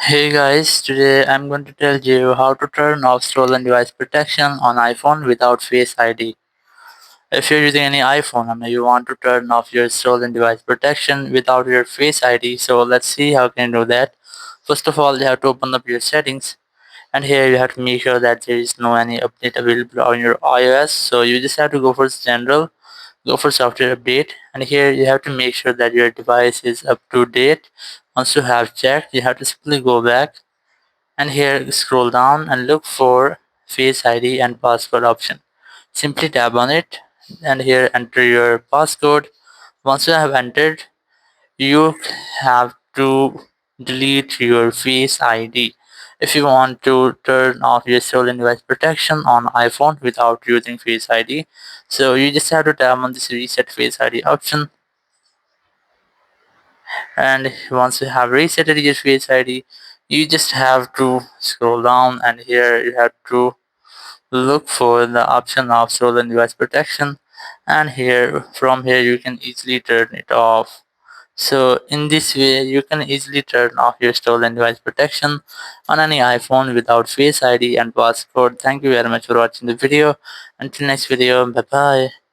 Hey guys, today I'm going to tell you how to turn off stolen device protection on iPhone without Face ID. If you're using any iPhone and you want to turn off your stolen device protection without your Face ID, so let's see how can you do that. First of all, you have to open up your settings, and here you have to make sure that there is no any update available on your iOS. So you just have to go for general, go for software update, and here you have to make sure that your device is up to date. Once you have checked, you have to simply go back, and here scroll down and look for Face ID and password option. Simply tap on it, and here enter your passcode. Once you have entered, you have to delete your Face ID. If you want to turn off your stolen device protection on iPhone without using Face ID, so you just have to tap on this reset Face ID option, and once you have reset your Face ID, you just have to scroll down, and here you have to look for the option of stolen device protection, and here from here you can easily turn it off. So in this way you can easily turn off your stolen device protection on any iPhone without Face ID and passcode. Thank you very much for watching the video. Until next video, bye bye.